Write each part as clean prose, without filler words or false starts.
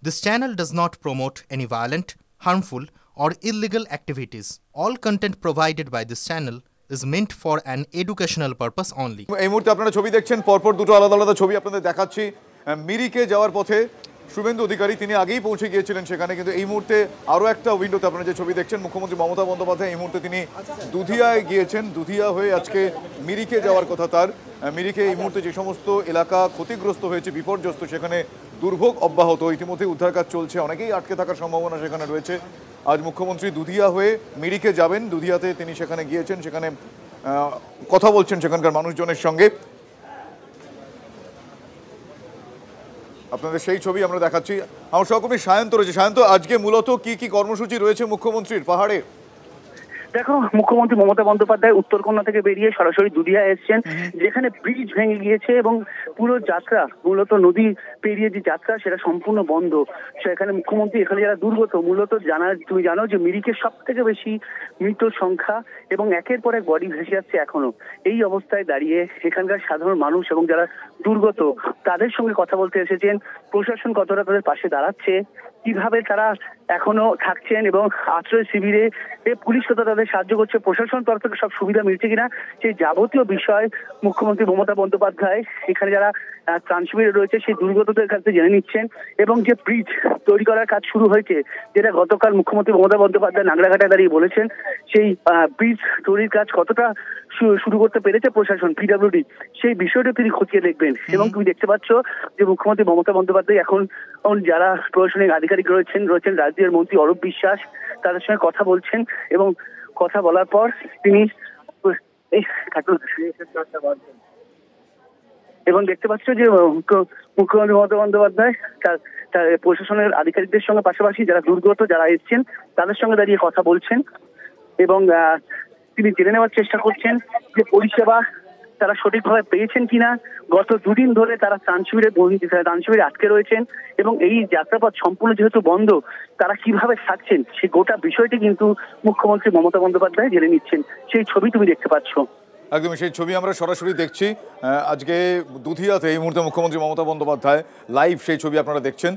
This channel does not promote any violent, harmful, or illegal activities. All content provided by this channel is meant for an educational purpose only. এই মুহূর্তে আপনারা ছবি দেখছেন, পরপর দুটো আলাদা আলাদা ছবি আপনাদের দেখাচ্ছি। মিরিকে যাওয়ার পথে শুভেন্দু অধিকারী তিনি আগেই পৌঁছে গিয়েছিলেন সেখানে, কিন্তু এই মুহূর্তে আরও একটা উইন্ডোতে আপনারা যে ছবি দেখছেন, মুখ্যমন্ত্রী মমতা বন্দ্যোপাধ্যায় এই মুহূর্তে তিনি দুধিয়ায় গিয়েছেন। দুধিয়া হয়ে আজকে মিরিকে যাওয়ার কথা তার। মিরিকে এই মুহূর্তে যে সমস্ত এলাকা ক্ষতিগ্রস্ত হয়েছে, বিপর্যস্ত, সেখানে দুর্ভোগ অব্যাহত, ইতিমধ্যে উদ্ধার কাজ চলছে, অনেকেই আটকে থাকার সম্ভাবনা সেখানে রয়েছে। আজ মুখ্যমন্ত্রী দুধিয়া হয়ে মিরিকে যাবেন। দুধিয়াতে তিনি সেখানে গিয়েছেন, সেখানে কথা বলছেন সেখানকার মানুষজনের সঙ্গে। আপনাদের সেই ছবি আমরা দেখাচ্ছি। আমার সহকর্মী সায়ন্ত রয়েছে। সায়ন্ত, আজকে মূলত কি কি কর্মসূচি রয়েছে মুখ্যমন্ত্রীর পাহাড়ে? দেখো, মুখ্যমন্ত্রী মমতা বন্দ্যোপাধ্যায় উত্তরকন্যা থেকে বেরিয়ে সরাসরি দুধিয়া এসছেন, যেখানে ব্রিজ ভেঙে গিয়েছে এবং পুরো যাত্রা, মূলত নদী পেরিয়ে যে যাত্রা, সেটা সম্পূর্ণ বন্ধ। সেখানে মুখ্যমন্ত্রী, এখানে যারা দুর্গত, মূলত তুমি জানো যে মিরিকের সব থেকে বেশি মৃত সংখ্যা এবং একের পর এক বডি ভেসে যাচ্ছে এখনো। এই অবস্থায় দাঁড়িয়ে এখানকার সাধারণ মানুষ এবং যারা দুর্গত তাদের সঙ্গে কথা বলতে এসেছেন। প্রশাসন কতটা তাদের পাশে দাঁড়াচ্ছে, কিভাবে তারা এখনো থাকছেন এবং আশ্রয় শিবিরে পুলিশ কত তাদের সাহায্য করছে, প্রশাসন তরফ থেকে সব সুবিধা মিলছে কিনা, সেই যাবতীয় বিষয় মুখ্যমন্ত্রী মমতা বন্দ্যোপাধ্যায় এখানে যারা ত্রাণ শিবিরে রয়েছে সেই দুর্গতদের কাছে জেনে নিচ্ছেন। এবং যে ব্রিজ তৈরি করার কাজ শুরু হয়েছে, যেটা গতকাল মুখ্যমন্ত্রী মমতা বন্দ্যোপাধ্যায় নাগরাঘাটায় দাঁড়িয়ে বলেছেন, সেই ব্রিজ তৈরির কাজ কতটা শুরু করতে পেরেছে প্রশাসন, পিডব্লিউডি, সেই বিষয়টা তিনি খতিয়ে দেখবেন। এবং তুমি দেখতে পাচ্ছ যে মুখ্যমন্ত্রী মমতা বন্দ্যোপাধ্যায় এখন যারা প্রশাসনিক আধিকারিক রয়েছেন রাজ্যের মন্ত্রী অরূপ বিশ্বাস, তাদের সঙ্গে কথা বলছেন এবং কথা বলার পর তিনি এবং দেখতে পাচ্ছ যে মুখ্যমন্ত্রী মমতা বন্দ্যোপাধ্যায় তার প্রশাসনের আধিকারিকদের সঙ্গে পাশাপাশি যারা দুর্গত যারা এসছেন তাদের সঙ্গে দাঁড়িয়ে কথা বলছেন এবং তিনি জেনে নেওয়ার চেষ্টা করছেন যে পরিষেবা তারা সঠিকভাবে পেয়েছেন কিনা। গত দুদিন ধরে তারা ত্রাণ শিবিরে আটকে রয়েছেন এবং এই যাত্রাপথ সম্পূর্ণ যেহেতু বন্ধ, তারা কিভাবে থাকছেন সেই গোটা বিষয়টি কিন্তু মুখ্যমন্ত্রী মমতা বন্দ্যোপাধ্যায় জেনে নিচ্ছেন। সেই ছবি তুমি দেখতে পাচ্ছ। একদমই সেই ছবি আমরা সরাসরি দেখছি। আজকে দুধিয়াতে এই মুহূর্তে মুখ্যমন্ত্রী মমতা বন্দ্যোপাধ্যায় লাইভ সেই ছবি আপনারা দেখছেন।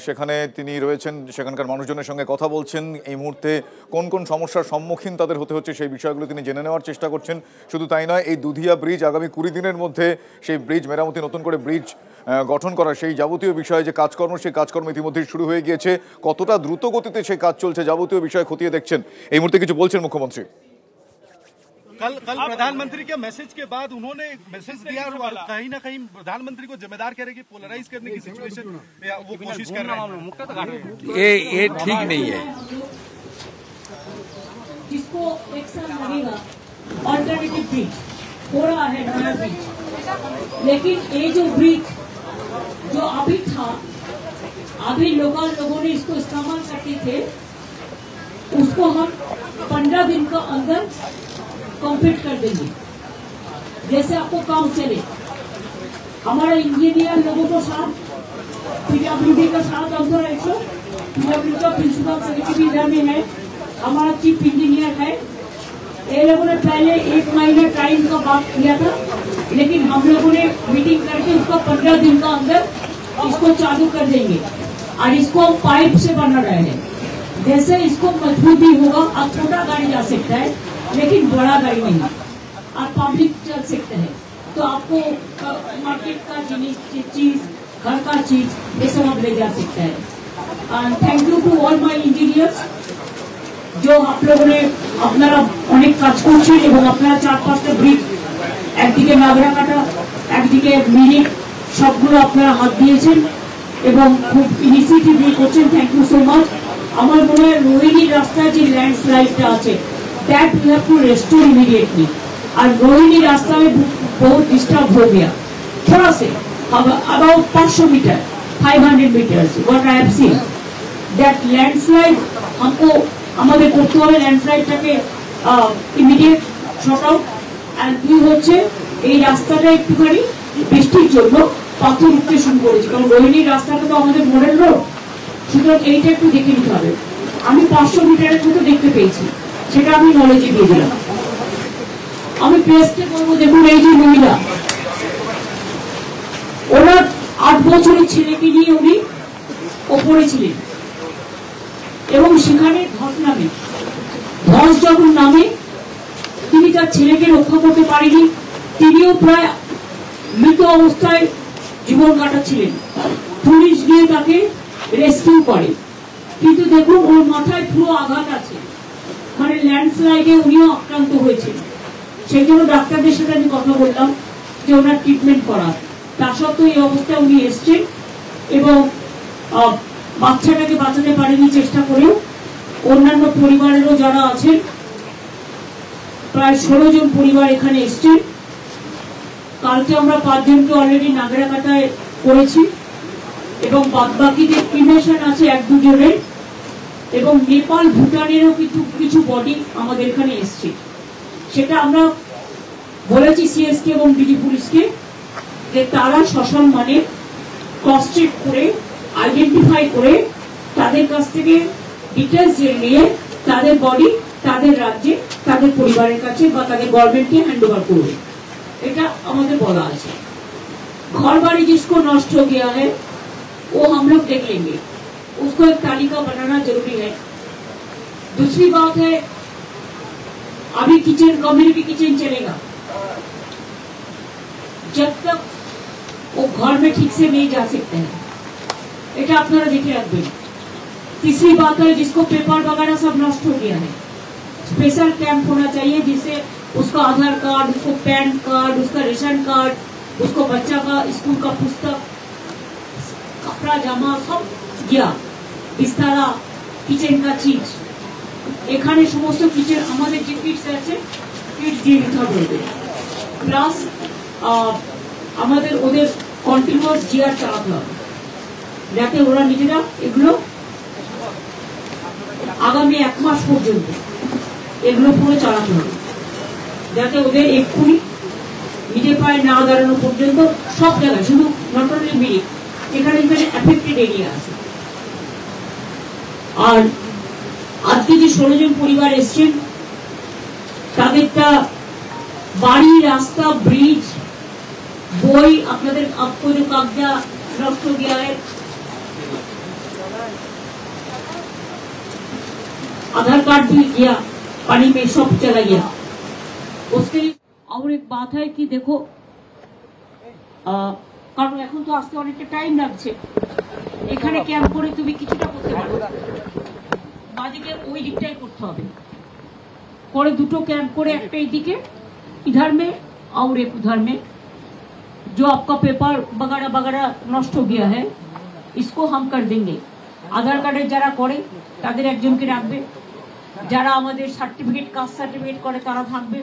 সেখানে তিনি রয়েছেন, সেখানকার মানুষজনের সঙ্গে কথা বলছেন। এই মুহূর্তে কোন কোন সমস্যার সম্মুখীন তাদের হতে হচ্ছে সেই বিষয়গুলো তিনি জেনে নেওয়ার চেষ্টা করছেন। শুধু তাই নয়, এই দুধিয়া ব্রিজ আগামী 20 দিনের মধ্যে সেই ব্রিজ মেরামতি, নতুন করে ব্রিজ গঠন করা, সেই যাবতীয় বিষয়ে যে কাজকর্ম, সেই কাজকর্ম ইতিমধ্যেই শুরু হয়ে গিয়েছে। কতটা দ্রুত গতিতে সেই কাজ চলছে, যাবতীয় বিষয় খতিয়ে দেখছেন। এই মুহূর্তে কিছু বলছেন মুখ্যমন্ত্রী। कल प्रधानमंत्री के मैसेज के बाद उन्होंने मैसेज दिया और कहीं ना कहीं प्रधानमंत्री को जिम्मेदार कह रहे कि पोलराइज करने की सिचुएशन वो कोशिश कर रहे हैं। ये ठीक नहीं है। जिसको एक साल लगेगा ऑल्टरनेटिव ब्रिज हो रहा है, नया ब्रिज, लेकिन ये जो ब्रिज जो अभी था, अभी लोगों ने इसको इस्तेमाल करते थे, उसको हम 15 दिन के अंदर कंप्लीट कर देंगे। जैसे आपको काम चले, हमारे इंजीनियर लोगों को साथ, पीडब्ल्यूडी का साथ, पीडब्ल्यूडी का प्रिंसिपल सेक्रेटरी इधर में है, हमारा चीफ इंजीनियर है। ये लोगों ने पहले 1 महीना टाइम का बात किया था, लेकिन हम लोगों ने मीटिंग करके उसको 15 दिन का अंदर इसको चालू कर देंगे और इसको हम पाइप से बना रहे हैं। जैसे इसको मजबूती होगा, अब छोटा गाड़ी जा सकता है लेकिन बड़ा गाड़ी नहीं, और पब्लिक चल सकते हैं। तो आपको मार्केट का चीज, घर का चीज, ये सब आप ले जा सकते हैं। And thank you to all my engineers, जो आप लोगों ने अपना अनेक काज করছেন এবং আপনারা 4-5টা ব্রিজ, একদিকে নাগরাকাটা, একদিকে মিরিক, সবগুলো আপনারা হাত দিয়েছেন এবং খুব ইনিশিয়েটিভ নিয়ে করছেন। Thank you so much. আমার মনে হয় রোহিণী রাস্তায় যে ল্যান্ডস্লাইডটা আছে, that we have to restore immediately. और रोहिणी रास्ता में बहुत डिस्टर्ब हो गया, थोड़ा से about 500 metre, 500 meters what I have seen. That landslide हमको हमारे করতে হবে, ল্যান্ডস্লাইডটাকে ইমিডিয়েট শর্ট আউট। আর দুই হচ্ছে এই রাস্তাটা একটুখানি বৃষ্টির জন্য পাথর উঠতে শুরু করেছে, কারণ রোহিণী রাস্তাটা তো আমাদের মডেল রোড, সুতরাং এইটা একটু দেখে নিতে হবে। আমি 500 মিটারের মতো দেখতে পেয়েছি, সেটা আমি নলেজে দিয়ে দিলাম। আমি প্রেসকে বলবো, দেখুন এই যে মহিলা, ওনার 8 বছরের ছেলেকে নিয়ে উনি ওপরে ছিলেন এবং সেখানে ধস যখন নামে তিনি তার ছেলেকে রক্ষা করতে পারেনি, তিনিও প্রায় মৃত অবস্থায় জীবন কাটাচ্ছিলেন। পুলিশ গিয়ে তাকে রেস্কিউ করে, কিন্তু দেখুন ওর মাথায় পুরো আঘাত আছে, মানে ল্যান্ডস্লাইডে উনিও আক্রান্ত হয়েছেন। সেই জন্য ডাক্তারদের সাথে আমি কথা বললাম যে ওনার ট্রিটমেন্ট করা, তা সত্ত্বেও এই অবস্থায় উনি এসছেন এবং বাচ্চাটাকে বাঁচাতে পারেনি চেষ্টা করেও। অন্যান্য পরিবারেরও যারা আছেন, প্রায় 16 জন পরিবার এখানে এসছেন। কালকে আমরা 5 জনকে অলরেডি নাগরাকাটায় করেছি এবং বাদবাকিদের ক্রিমেশন আছে 1-2 জনের, এবং নেপাল ভুটানেরও কিছু বডি আমাদের এখানে এসছে। সেটা আমরা বলেছি সিএসকে এবং ডিজি পুলিশকে যে তারা সসম্মানে ক্রস চেক করে আইডেন্টিফাই করে তাদের কাছ থেকে ডিটেলস নিয়ে তাদের বডি তাদের রাজ্যে তাদের পরিবারের কাছে বা তাদের গভর্নমেন্টকে হ্যান্ড ওভার করবে, এটা আমাদের বলা আছে। घर बाड़ी जिसको नष्ट हो गया है वो हम लोग देख लेंगे, उसको एक तालिका बनाना जरूरी है। दूसरी बात है, अभी किचन कम्युनिटी किचन चलेगा जब तक वो घर में ठीक से नहीं जा सकते हैं, এটা আপনারা দেখে রাখবেন। तीसरी बात है, जिसको पेपर वगैरह सब नष्ट हो गया है, स्पेशल कैंप होना चाहिए जिससे उसका आधार कार्ड, उसको पैन कार्ड, उसका रेशन कार्ड, उसको बच्चा का स्कूल का पुस्तक, कपड़ा जामा सब गया, बिस्तारा, किचन का चीज, এখানে সমস্ত কিচেন আমাদের যে কিটস আছে কিটস দিয়ে দিতে হবে। প্লাস আমাদের ওদের কন্টিনিউয়াস জিআর চালাতে হবে যাতে ওরা নিজেরা এগুলো আগামী 1 মাস পর্যন্ত এগুলো পুরো চালাতে হবে, যাতে ওদের এক্ষুনি নিজের পায়ে না দাঁড়ানো পর্যন্ত সব জায়গায়, শুধু নট অনলি মিরিক, যেখানে যেখানে অ্যাফেক্টেড এরিয়া আছে। আর আজকে যে 16 জন পরিবার এসছেন তাদেরটা বাড়ি, রাস্তা, ব্রিজ, বই, আপনাদের आपको जो कब्जा नष्ट हो गया है, आधार कार्ड भी गया पानी में, सब चला गया उसके लिए। और एक बात है कि देखो, কারণ এখন তো আসতে অনেকটা টাইম লাগছে, এখানে ক্যাম্প করে তুমি কিছুটা করতে পারো, বাদিকে ওই দিকটাই করতে হবে, পরে দুটো ক্যাম্প করে একটা এইদিকে इधर में और एक उधर में। जो आपका पेपर वगैरह वगैरह नष्ट हो गया है इसको हम कर देंगे। आधार कार्डের যারা করে তাদের একজনকে রাখবে, যারা আমাদের সার্টিফিকেট, কাস্ট সার্টিফিকেট করে তারা থাকবে,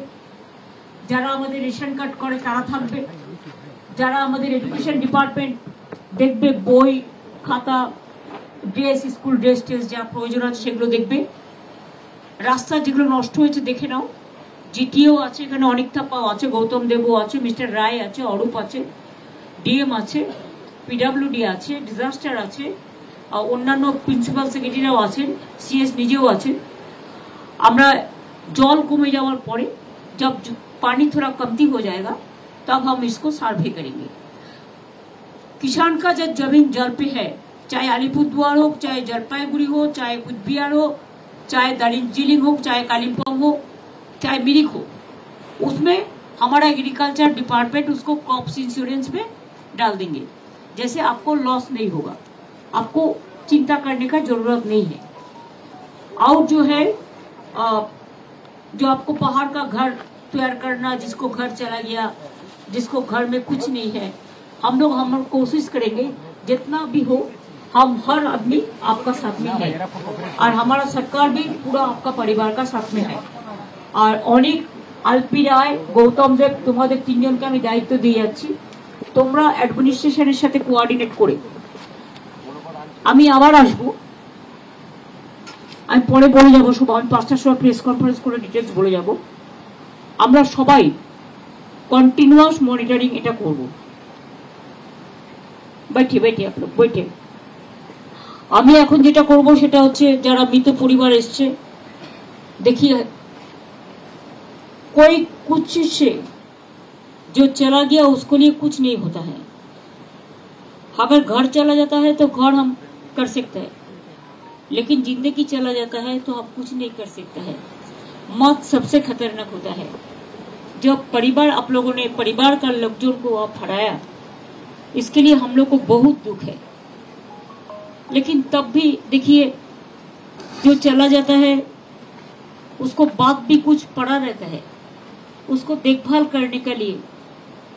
যারা আমাদের রেশন কার্ড করে তারা থাকবে, যারা আমাদের এডুকেশন ডিপার্টমেন্ট দেখবে বই, খাতা, ড্রেস, স্কুল ড্রেস যা প্রয়োজন আছে সেগুলো দেখবে। রাস্তা যেগুলো নষ্ট হয়েছে দেখে নাও, জিটিও আছে এখানে, অনেক থাপাও আছে, গৌতম দেবও আছে, মিস্টার রায় আছে, অরূপ আছে, ডিএম আছে, পিডব্লিউডি আছে, ডিজাস্টার আছে, অন্যান্য প্রিন্সিপাল সেক্রেটারিরাও আছেন, সিএস নিজেও আছেন। আমরা জল কমে যাওয়ার পরে जब पानी थोड़ा कमती हो जाएगा तब हम इसको सर्वे करेंगे। किसान का जब जमीन जल पे है, चाहे अलीपुरद्वार हो, चाहे जलपाईगुड़ी हो, चाहे कुचबिहार हो, चाहे दार्जिलिंग हो, चाहे कालिम्पोंग हो, चाहे मिरिक हो, उसमें हमारा एग्रीकल्चर डिपार्टमेंट उसको क्रॉप्स इंश्योरेंस में डाल देंगे, जैसे आपको लॉस नहीं होगा, आपको चिंता करने का जरूरत नहीं है। और जो है जो आपको पहाड़ का घर तैयार करना, जिसको घर चला गया, जिसको घर में कुछ नहीं है, हम लोग कोशिश करेंगे जितना भी हो, हम हर आदमी आपका साथ में है और हमारा सरकार भी पूरा आपका परिवार का साथ में है। और অনেক আলপি রায়, গৌতম দেব, তোমাদের 3 জনকে আমি দায়িত্ব দিয়ে যাচ্ছি, তোমরা অ্যাডমিনিস্ট্রেশনের সাথে কোঅর্ডিনেট করে, আমি আবার আসবো, আমি পরে বলে যাবো সব, আমি 5টার সময় প্রেস কনফারেন্স করে ডিটেলস বলে যাব। আমরা সবাই কন্টিনিউয়াস মনিটরিং এটা করব। बैठे আমি এখন যেটা করব সেটা হচ্ছে যারা মৃত পরিবার এসছে, देखिए कोई कुछ से जो चला गया उसके लिए कुछ नहीं होता है। अगर घर चला जाता है तो घर हम कर सकते हैं, लेकिन जिंदगी चला जाता है तो आप कुछ नहीं कर सकते हैं। मौत सबसे खतरनाक होता है। जब परिवार, आप लोगों ने परिवार का लोकजोन को आप हराया, इसके लिए हम लोग को बहुत दुख है। लेकिन तब भी देखिए, जो चला जाता है उसको बाद भी कुछ पड़ा रहता है, उसको देखभाल करने के लिए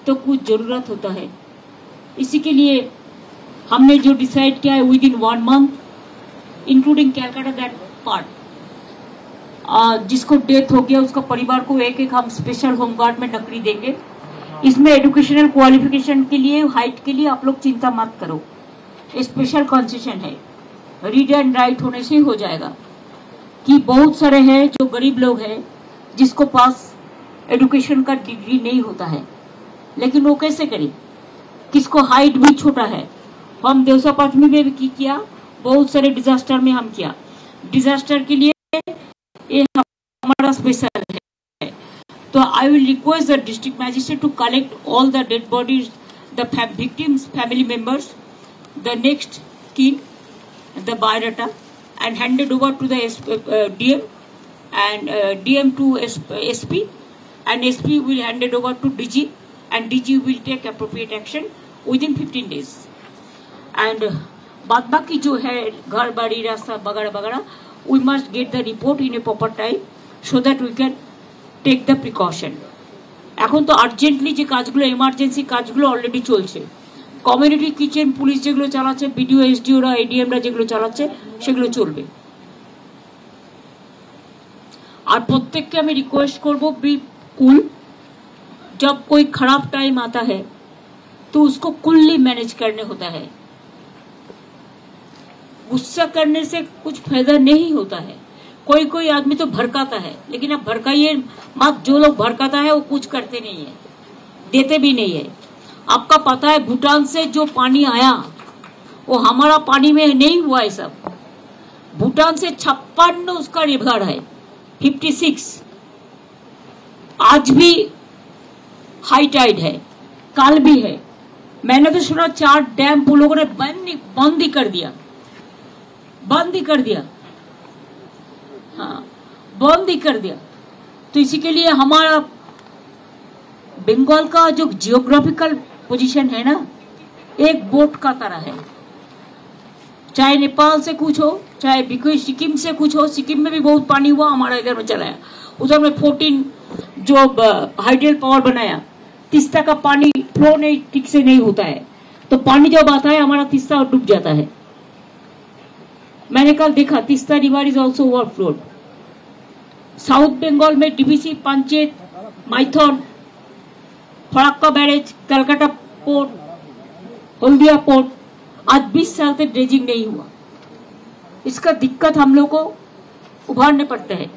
तो कुछ जरूरत होता है। इसी के लिए हमने जो डिसाइड किया है, with in 1 month including Calcutta that part, जिसको डेथ हो गया उसका परिवार को एक हम स्पेशल होमगार्ड में नौकरी देंगे। इसमें एजुकेशनल क्वालिफिकेशन के लिए, हाइट के लिए आप लोग चिंता मत करो, स्पेशल कंसेशन है, रीड एंड राइट होने से हो जाएगा। कि बहुत सारे हैं जो गरीब लोग हैं जिसको पास एजुकेशन का डिग्री नहीं होता है, लेकिन वो कैसे करें? किसको हाइट भी छोटा है। हम देवसा पाठमी में भी किया, बहुत सारे डिजास्टर में हम किया। डिजास्टर के लिए ये हमारा स्पेशल है। तो I will request the district magistrate to collect all the dead bodies, the victims family members, the next kin, the biodata, and hand it over to the DM, and DM to SP, and SP will hand it over to DG, and DG will take appropriate action within 15 days. And बाद बाकी जो है घर बाड़ी रास्ता वगैरह वगैरह, we must get the report in a proper time so that we can take the precaution. এখন তো আর্জেন্টলি যে কাজগুলো, এমার্জেন্সি কাজগুলো অলরেডি চলছে। কমিউনিটি কিচেন পুলিশ যেগুলো চালাচ্ছে, বিডিও এসডিওরা এডিএমরা যেগুলো চালাচ্ছে সেগুলো চলবে। আর প্রত্যেককে আমি রিকোয়েস্ট করব, बी कूल। जब कोई खराब टाइम आता है तो उसको कूलली मैनेज करने होता है। गुस्सा करने से कुछ फायदा नहीं होता है। कोई कोई आदमी तो भड़काता है, लेकिन अब भड़काइए मत। जो लोग भड़काता है वो कुछ करते नहीं है, देते भी नहीं है। आपका पता है भूटान से जो पानी आया वो हमारा पानी में नहीं हुआ है। सब भूटान से 56 उसका रिवर है, 56। आज भी हाई टाइड है, कल भी है। मैंने तो सुना 4 डैम वो लोगों ने बंद ही कर दिया, बंद ही कर दिया। हाँ, बंद ही कर दिया। तो इसी के लिए हमारा बंगाल का जो जियोग्राफिकल पोजीशन है ना, एक बोट का तरह है। चाहे नेपाल से कुछ हो, चाहे बिकोई सिक्किम से कुछ हो। सिक्किम में भी बहुत पानी हुआ, हमारा इधर में चलाया। उधर में 14 जो हाइडल पावर बनाया, तीस्ता का पानी फ्लो नहीं ठीक से नहीं होता है, तो पानी जब आता है हमारा तीस्ता डूब जाता है। मैंने कल देखा Teesta river is also overflowed. South Bengal में DBC, panchayat, Maithon, Farakka barrage, Calcutta port, Haldia port, आज 20 साल से ड्रेजिंग नहीं हुआ। इसका दिक्कत हम लोग को उभारने पड़ते हैं।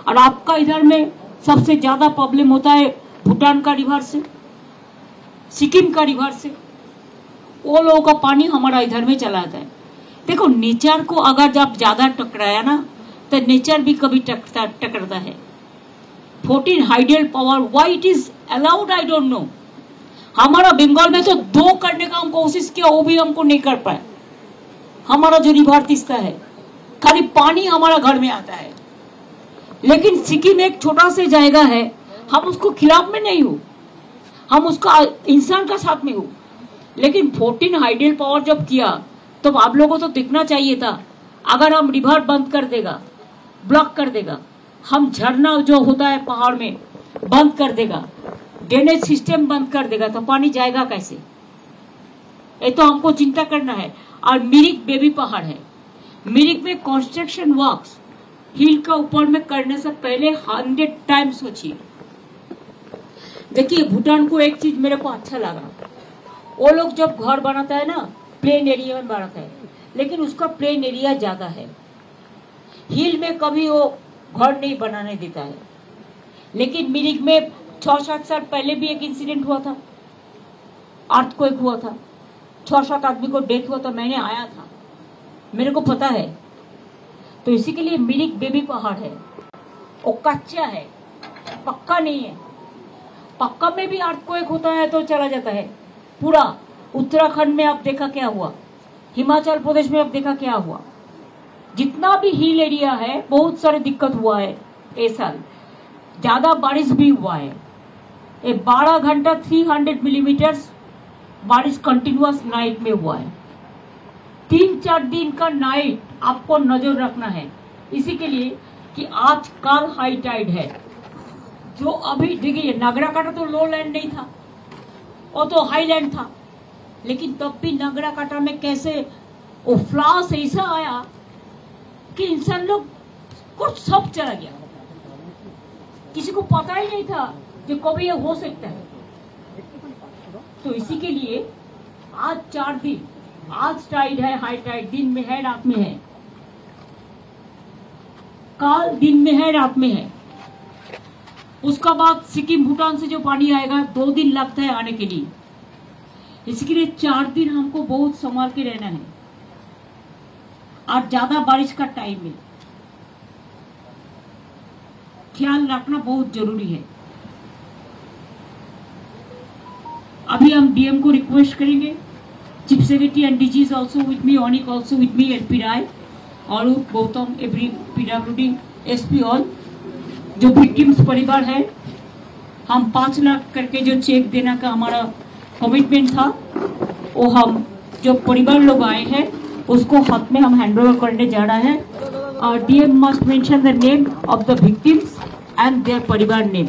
और आपका इधर में सबसे ज्यादा प्रॉब्लम होता है भूटान का रिवर से, सिक्किम का रिवर से। वो लोगों का पानी हमारा इधर में चला जाता है। देखो, नेचर को अगर जब ज्यादा टकराया ना, तो नेचर भी कभी टकराता है। 14 hydel power, why it is allowed I don't know. हमारा बंगाल में तो 2 करने का हम कोशिश किया, वो भी हमको नहीं कर पाए। हमारा जो रिवर तीस्ता है, खाली पानी हमारा घर में आता है। लेकिन सिक्किम एक छोटा से जाएगा है, हम उसको खिलाफ में नहीं हो, हम उसका इंसान का साथ में हो। लेकिन 14 हाइडल पावर जब किया तो आप लोगों को तो दिखना चाहिए था। अगर हम रिवर बंद कर देगा, ब्लॉक कर देगा, हम झरना जो होता है पहाड़ में बंद कर देगा, ड्रेनेज सिस्टम बंद कर देगा, तो पानी जाएगा कैसे? ये तो हमको चिंता करना है। और मिरिक बेबी पहाड़ है, मिरिक में कंस्ट्रक्शन वर्क्स हिल का ऊपर में करने से पहले 100 टाइम्स सोचिए। देखिए, भूटान को एक चीज मेरे को अच्छा लगा, वो लोग जब घर बनाता है ना, प्लेन एरिया में बनाता है, लेकिन उसका प्लेन एरिया ज्यादा है। हिल में कभी वो घर नहीं बनाने देता है। लेकिन मिरिक में 6-7 साल पहले भी एक इंसिडेंट हुआ था, अर्थक्वेक हुआ था, 6-7 आदमी को डेथ हुआ था। मैंने आया था, मेरे को पता है। तो इसी के लिए मिरिक बेबी पहाड़ है, वो कच्चा है, पक्का नहीं है। पक्का में भी अर्थक्वेक होता है तो चला जाता है। पूरा उत्तराखंड में आप देखा क्या हुआ, हिमाचल प्रदेश में अब देखा क्या हुआ, जितना भी हिल एरिया है बहुत सारे दिक्कत हुआ है। इस साल ज्यादा बारिश भी हुआ है। 12 घंटा 300 मिलीमीटर बारिश कंटिन्यूअस नाइट में हुआ है। 3-4 दिन का नाइट आपको नजर रखना है, इसी के लिए कि आज कल हाई टाइड है। जो अभी देखिए नागराकाटा तो लो लैंड नहीं था, वो तो हाई लैंड था, लेकिन तब भी नागराकाटा में कैसे वो फ्लास ऐसा आया कि इंसान लोग कुछ सब चला गया, किसी को पता ही नहीं था कि कभी ये हो सकता है। तो इसी के लिए आज 4 दिन, आज टाइड है, हाई टाइड दिन में है, रात में है, कल दिन में है, रात में है। उसका बाद सिक्किम भूटान से जो पानी आएगा 2 दिन लगता है आने के लिए। इसके लिए 4 दिन हमको बहुत संभाल के रहना है और ज्यादा बारिश का टाइम में ख्याल रखना बहुत जरूरी है। अभी हम डीएम को रिक्वेस्ट करेंगे, chief secretary and DG is also with me, Anik also with me, LP Rai और Gautam, every PWD, SP all, जो विक्टिम्स परिवार है, हम 5 लाख करके जो चेक देना का हमारा कमिटमेंट था, वो हम जो परिवार लोग आए हैं उसको हाथ में हम हैंड ओवर करने जा रहा है। और DM must mention the name of the victims and their परिवार नेम।